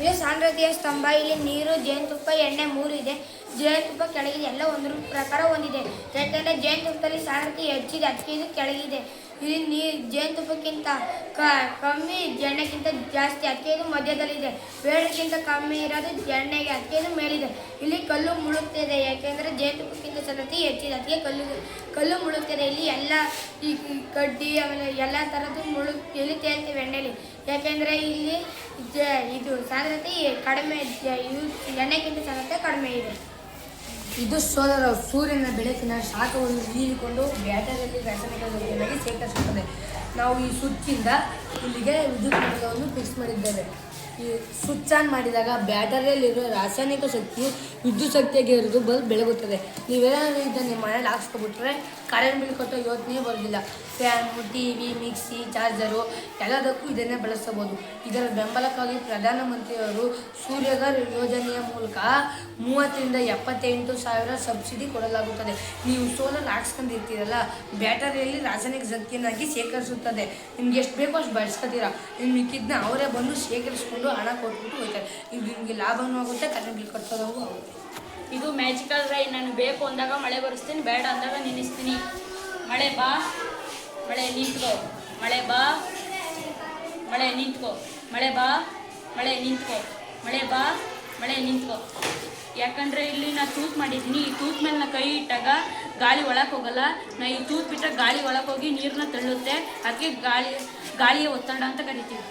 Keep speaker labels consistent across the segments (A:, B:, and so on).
A: ಇದು ಸಾಂದ್ರತೆಯ ಸ್ತಂಭ. ಇಲ್ಲಿ ನೀರು, ಜೇನುತುಪ್ಪ, ಎಣ್ಣೆ ಮೂರು ಇದೆ. ಜೇನುತುಪ್ಪ ಕೆಳಗಿದೆ, ಎಲ್ಲ ಒಂದು ಪ್ರಕಾರ ಹೊಂದಿದೆ. ಯಾಕೆಂದರೆ ಜೇನುತುಪ್ಪದಲ್ಲಿ ಸಾಂದ್ರತೆ ಹೆಚ್ಚಿದೆ, ಅದಕ್ಕೆ ಇದು ಕೆಳಗಿದೆ. ಇಲ್ಲಿ ಜೇನುತುಪ್ಪಕ್ಕಿಂತ ಕಮ್ಮಿ, ಎಣ್ಣೆಗಿಂತ ಜಾಸ್ತಿ, ಅದಕ್ಕೆ ಇದು ಮಧ್ಯದಲ್ಲಿದೆ. ಬೇಳೆಗಿಂತ ಕಮ್ಮಿ ಇರೋದು ಎಣ್ಣೆಗೆ, ಅದಕ್ಕೆ ಇದು ಮೇಲಿದೆ. ಇಲ್ಲಿ ಕಲ್ಲು ಮುಳುಗ್ತಿದೆ, ಯಾಕೆಂದರೆ ಜೇನುತುಪ್ಪಕ್ಕಿಂತ ಸಾಂದ್ರತೆ ಹೆಚ್ಚಿದೆ, ಅದಕ್ಕೆ ಕಲ್ಲು ಮುಳುಗ್ತಿದೆ. ಇಲ್ಲಿ ಎಲ್ಲ ಈ ಕಡ್ಡಿ ಆಮೇಲೆ ಎಲ್ಲ ಥರದ್ದು ಇಲ್ಲಿ ತೇಲ್ತೀವಿ ಎಣ್ಣೆಲಿ, ಯಾಕೆಂದರೆ ಇಲ್ಲಿ ಇದು ಸಾಂದ್ರತೆ ಕಡಿಮೆ, ಎಣ್ಣೆಗಿಂತ ಸಾಂದ್ರತೆ ಕಡಿಮೆ ಇದೆ.
B: ಇದು ಸೂರ್ಯನ ಬೆಳಕಿನ ಶಾಖವನ್ನು ಹೀರಿಕೊಂಡು ಬ್ಯಾಟರಿಯಲ್ಲಿ ರಾಸಾಯನಿಕವಾಗಿ ಶೇಖರಿಸುತ್ತದೆ. ನಾವು ಈ ಸ್ವಿಚ್ಚಿಂದ ಇಲ್ಲಿಗೆ ವಿದ್ಯುತ್ ಘಟಕವನ್ನು ಫಿಕ್ಸ್ ಮಾಡಿದ್ದೇವೆ. ಈ ಸ್ವಿಚ್ ಆನ್ ಮಾಡಿದಾಗ ಬ್ಯಾಟರಿಯಲ್ಲಿರುವ ರಾಸಾಯನಿಕ ಶಕ್ತಿಯು ವಿದ್ಯುತ್ ಶಕ್ತಿಯಾಗಿ ಇರೋದು ಬಲ್ಬ್ ಬೆಳಗುತ್ತದೆ. ನೀವೇನಾದರೂ ಇದನ್ನು ನಿಮ್ಮ ಮನೇಲಿ ಹಾಕ್ಸ್ಕೊಬಿಟ್ರೆ ಕರೆಂಟ್ ಬಿಲ್ ಕಟ್ಟೋ ಯೋಚನೆ ಬರೋದಿಲ್ಲ. ಫ್ಯಾನು, ಟಿವಿ, ಮಿಕ್ಸಿ, ಚಾರ್ಜರು ಎಲ್ಲದಕ್ಕೂ ಇದನ್ನೇ ಬಳಸಬಹುದು. ಇದರ ಬೆಂಬಲಕ್ಕಾಗಿ ಪ್ರಧಾನಮಂತ್ರಿಯವರು ಸೂರ್ಯಘರ್ ಯೋಜನೆಯ ಮೂಲಕ 30,000 ರಿಂದ 78,000 ಸಬ್ಸಿಡಿ ಕೊಡಲಾಗುತ್ತದೆ. ನೀವು ಸೋಲಾರ್ ಹಾಕ್ಸ್ಕೊಂಡಿರ್ತೀರಲ್ಲ, ಬ್ಯಾಟರಿಯಲ್ಲಿ ರಾಸಾಯನಿಕ ಶಕ್ತಿಯನ್ನಾಗಿ ಶೇಖರಿಸುತ್ತದೆ. ನಿಮ್ಗೆ ಎಷ್ಟು ಬೇಕೋ ಅಷ್ಟು ಬಳಸ್ಕೊತೀರಾ. ಇನ್ನು ಮಿಕ್ಕಿದ್ದನ್ನ ಅವರೇ ಬಂದು ಶೇಖರಿಸ್ಕೊಂಡು ಹಣ ಕೊಟ್ಬಿಟ್ಟು ಹೋಗ್ತಾರೆ. ಇದು ನಿಮಗೆ ಲಾಭವೂ ಆಗುತ್ತೆ, ಕರೆಂಟ್ ಬಿಲ್ ಕಟ್ಟೋದಂಗೂ ಆಗುತ್ತೆ.
C: ಇದು ಮ್ಯಾಜಿಕಲ್ ರೈನ್. ನಾನು ಬೇಕು ಅಂದಾಗ ಮಳೆ ಬರೆಸ್ತೀನಿ, ಬೇಡ ಅಂದಾಗ ನಿಲ್ಲಿಸ್ತೀನಿ. ಮಳೆ ಬಾ, ಮಳೆ ನಿಂತ್ಕೋ, ಮಳೆ ಬಾ, ಮಳೆ ನಿಂತ್ಕೋ, ಮಳೆ ಬಾ, ಮಳೆ ನಿಂತ್ಕೋ, ಮಳೆ ಬಾ, ಮಳೆ ನಿಂತ್ಕೋ. ಯಾಕಂದರೆ ಇಲ್ಲಿ ನಾನು ತೂತ್ ಮಾಡಿದ್ದೀನಿ. ಈ ತೂತ್ ಮೇಲೆ ನಾನು ಕೈ ಇಟ್ಟಾಗ ಗಾಳಿ ಒಳಗೆ ಹೋಗಲ್ಲ. ನಾ ಈ ತೂತ್ ಬಿಟ್ಟಾಗ ಗಾಳಿ ಒಳಗೆ ಹೋಗಿ ನೀರನ್ನ ತಳ್ಳುತ್ತೆ. ಅದಕ್ಕೆ ಗಾಳಿಯ ಒತ್ತಡ ಅಂತ ಕರಿತೀವಿ.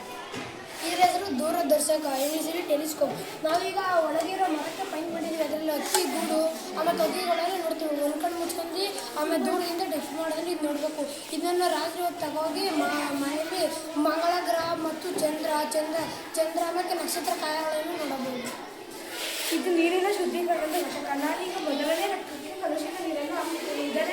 D: ಇದರ ಹೆಸರು ದೂರದರ್ಶಕ, ಇಂಗ್ಲೀಷಲ್ಲಿ ಟೆಲಿಸ್ಕೋಪ್. ನಾವೀಗ ಒಳಗಿರೋ ಮರಕ್ಕೆ ಪೈಂಟ್ ಮಾಡಿದ್ದೀವಿ. ಅದರಲ್ಲಿ ಹಕ್ಕಿ ಗೂಡು ಆಮೇಲೆ ತೊಗಿಗಳೆಲ್ಲ ನೋಡ್ತೀವಿ. ಒಂದು ಕಣ್ಣು ಮುಚ್ಕೊಂಡು ಆಮೇಲೆ ದೂರದಿಂದ ಡೆಫ್ ಮಾಡೋದ್ರೆ ಇದು ನೋಡಬೇಕು. ಇದನ್ನು ರಾತ್ರಿ ಹೊತ್ತು ತಗೋಗಿ ಮನೆಯಲ್ಲಿ ಮಂಗಳ ಗ್ರಹ ಮತ್ತು ಚಂದ್ರ ಆಮೇಲೆ ನಕ್ಷತ್ರ ಕಾಯಗಳನ್ನು ನೋಡಬಹುದು.
A: ಇದು ನೀರಿನ ಶುದ್ಧೀಕರಣದ ಘಟಕ. ನಾನೀಗ ಮೊದಲನೇ ಕಲುಷಿತ ನೀರನ್ನು ಹಾಕುತ್ತೇನೆ. ಇದರ